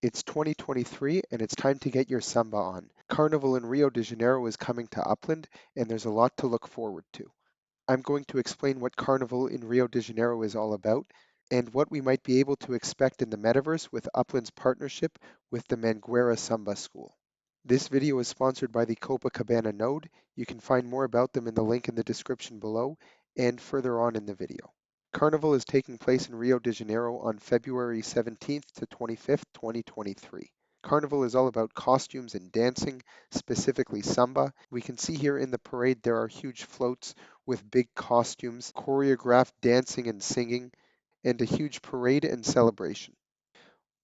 It's 2023 and it's time to get your Samba on. Carnival in Rio de Janeiro is coming to Upland and there's a lot to look forward to. I'm going to explain what Carnival in Rio de Janeiro is all about and what we might be able to expect in the metaverse with Upland's partnership with the Mangueria Samba School. This video is sponsored by the Copacabana node. You can find more about them in the link in the description below and further on in the video. Carnival is taking place in Rio de Janeiro on February 17th to 25th, 2023. Carnival is all about costumes and dancing, specifically samba. We can see here in the parade there are huge floats with big costumes, choreographed dancing and singing, and a huge parade and celebration.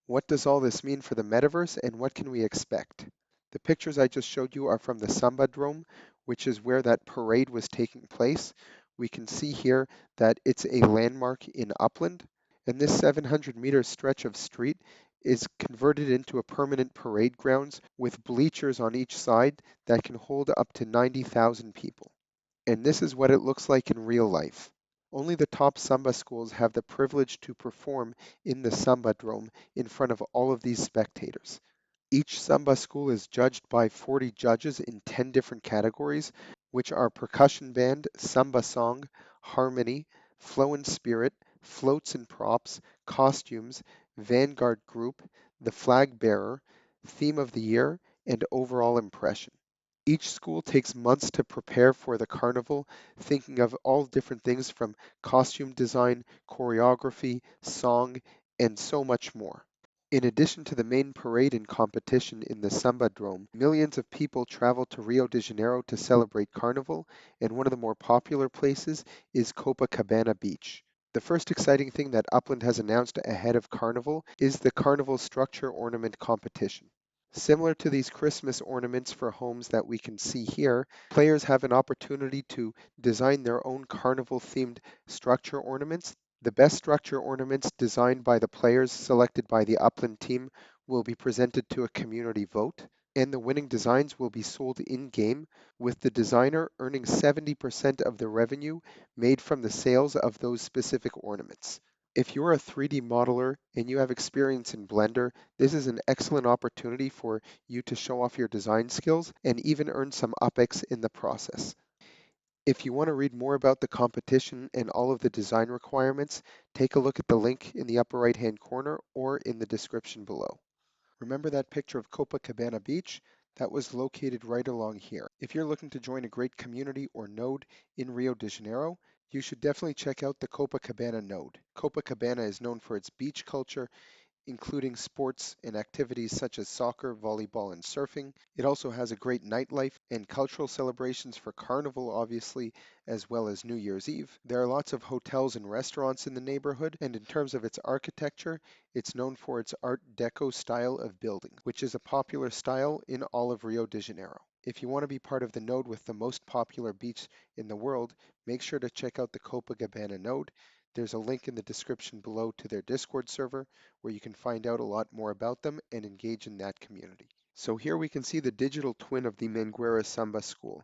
What does all this mean for the metaverse and what can we expect? The pictures I just showed you are from the Samba Drome, which is where that parade was taking place. We can see here that it's a landmark in Upland, and this 700-meter stretch of street is converted into a permanent parade grounds with bleachers on each side that can hold up to 90,000 people. And this is what it looks like in real life. Only the top Samba schools have the privilege to perform in the Samba Drome in front of all of these spectators. Each Samba school is judged by 40 judges in 10 different categories, which are percussion band, Samba song, harmony, flow and spirit, floats and props, costumes, vanguard group, the flag bearer, theme of the year, and overall impression. Each school takes months to prepare for the carnival, thinking of all different things from costume design, choreography, song, and so much more. In addition to the main parade and competition in the Samba Drome, millions of people travel to Rio de Janeiro to celebrate Carnival, and one of the more popular places is Copacabana Beach. The first exciting thing that Upland has announced ahead of Carnival is the Carnival Structure Ornament Competition. Similar to these Christmas ornaments for homes that we can see here, players have an opportunity to design their own carnival-themed structure ornaments. The best structure ornaments designed by the players selected by the Upland team will be presented to a community vote, and the winning designs will be sold in-game, with the designer earning 70% of the revenue made from the sales of those specific ornaments. If you're a 3D modeler and you have experience in Blender, this is an excellent opportunity for you to show off your design skills and even earn some UpX in the process. If you want to read more about the competition and all of the design requirements, take a look at the link in the upper right-hand corner or in the description below. Remember that picture of Copacabana Beach? That was located right along here. If you're looking to join a great community or node in Rio de Janeiro, you should definitely check out the Copacabana node. Copacabana is known for its beach culture, including sports and activities such as soccer, volleyball, and surfing. It also has a great nightlife and cultural celebrations for Carnival, obviously, as well as New Year's Eve. There are lots of hotels and restaurants in the neighborhood, and in terms of its architecture, it's known for its Art Deco style of building, which is a popular style in all of Rio de Janeiro. If you want to be part of the node with the most popular beach in the world, make sure to check out the Copacabana node. There's a link in the description below to their Discord server where you can find out a lot more about them and engage in that community. So here we can see the digital twin of the Mangueira Samba school.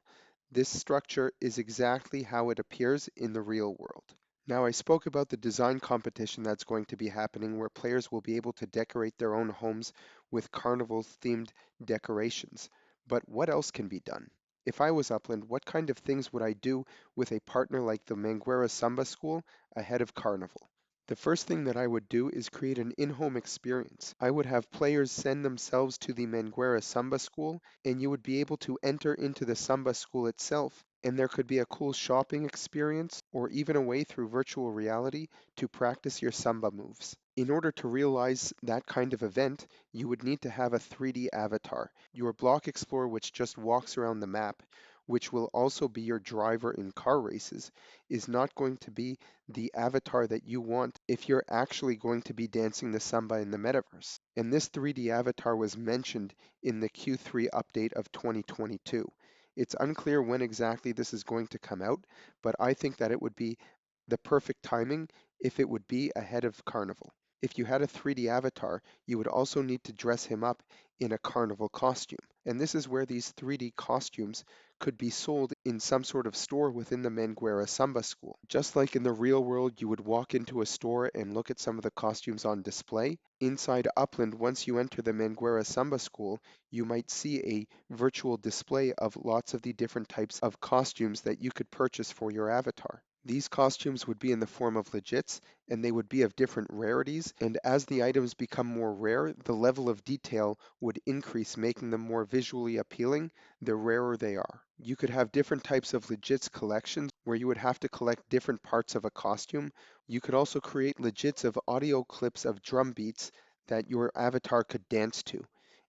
This structure is exactly how it appears in the real world. Now I spoke about the design competition that's going to be happening where players will be able to decorate their own homes with carnival themed decorations. But what else can be done? If I was Upland, what kind of things would I do with a partner like the Mangueira Samba School ahead of Carnival? The first thing that I would do is create an in-home experience. I would have players send themselves to the Manguera Samba School, and you would be able to enter into the Samba School itself, and there could be a cool shopping experience or even a way through virtual reality to practice your Samba moves. In order to realize that kind of event, you would need to have a 3D avatar, your block explorer which just walks around the map, which will also be your driver in car races, is not going to be the avatar that you want if you're actually going to be dancing the samba in the metaverse. And this 3D avatar was mentioned in the Q3 update of 2022. It's unclear when exactly this is going to come out, but I think that it would be the perfect timing if it would be ahead of Carnival. If you had a 3D avatar, you would also need to dress him up in a carnival costume. And this is where these 3D costumes could be sold in some sort of store within the Mangueria Samba school. Just like in the real world, you would walk into a store and look at some of the costumes on display. Inside Upland, once you enter the Mangueria Samba school, you might see a virtual display of lots of the different types of costumes that you could purchase for your avatar. These costumes would be in the form of legits, and they would be of different rarities, and as the items become more rare, the level of detail would increase, making them more visually appealing the rarer they are. You could have different types of legits collections where you would have to collect different parts of a costume. You could also create legits of audio clips of drum beats that your avatar could dance to.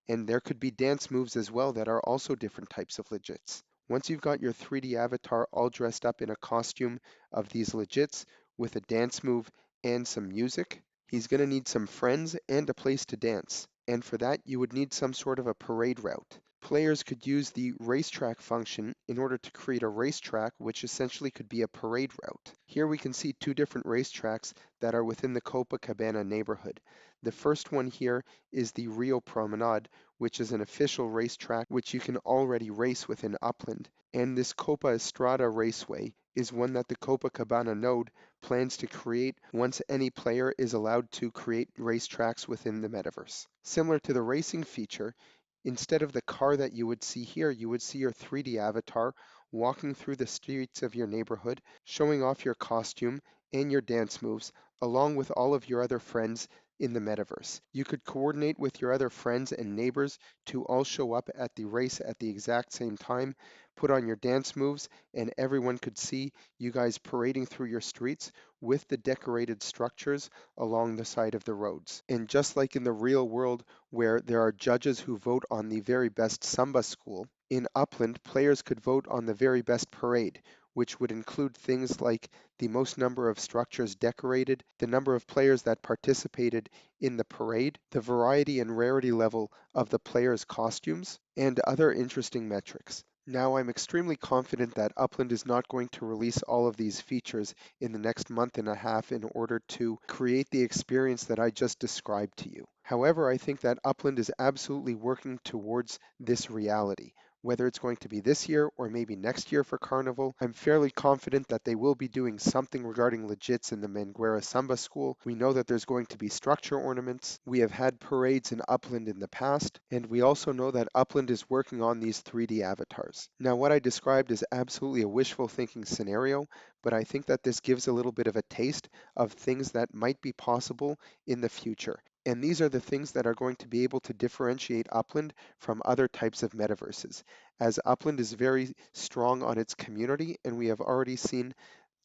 And there could be dance moves as well that are also different types of legits. Once you've got your 3D avatar all dressed up in a costume of these legits with a dance move and some music, he's going to need some friends and a place to dance. And for that, you would need some sort of a parade route. Players could use the racetrack function in order to create a racetrack, which essentially could be a parade route. Here we can see two different racetracks that are within the Copacabana neighborhood. The first one here is the Rio Promenade, which is an official racetrack which you can already race within Upland. And this Copa Estrada Raceway is one that the Copacabana node plans to create once any player is allowed to create racetracks within the metaverse. Similar to the racing feature, instead of the car that you would see here, you would see your 3D avatar walking through the streets of your neighborhood, showing off your costume and your dance moves, along with all of your other friends in the metaverse. You could coordinate with your other friends and neighbors to all show up at the race at the exact same time, put on your dance moves, and everyone could see you guys parading through your streets with the decorated structures along the side of the roads. And just like in the real world, where there are judges who vote on the very best Samba school, in Upland, players could vote on the very best parade, which would include things like the most number of structures decorated, the number of players that participated in the parade, the variety and rarity level of the players' costumes, and other interesting metrics. Now, I'm extremely confident that Upland is not going to release all of these features in the next month and a half in order to create the experience that I just described to you. However, I think that Upland is absolutely working towards this reality. Whether it's going to be this year or maybe next year for Carnival, I'm fairly confident that they will be doing something regarding legits in the Manguera Samba school. We know that there's going to be structure ornaments. We have had parades in Upland in the past, and we also know that Upland is working on these 3D avatars. Now, what I described is absolutely a wishful thinking scenario, but I think that this gives a little bit of a taste of things that might be possible in the future. And these are the things that are going to be able to differentiate Upland from other types of metaverses, as Upland is very strong on its community, and we have already seen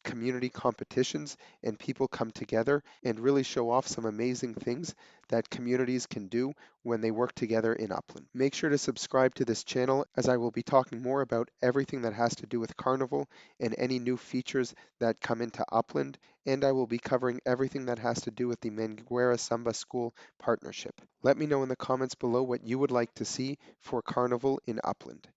community competitions and people come together and really show off some amazing things that communities can do when they work together in Upland. Make sure to subscribe to this channel, as I will be talking more about everything that has to do with Carnival and any new features that come into Upland, and I will be covering everything that has to do with the Manguera Samba School partnership. Let me know in the comments below what you would like to see for Carnival in Upland.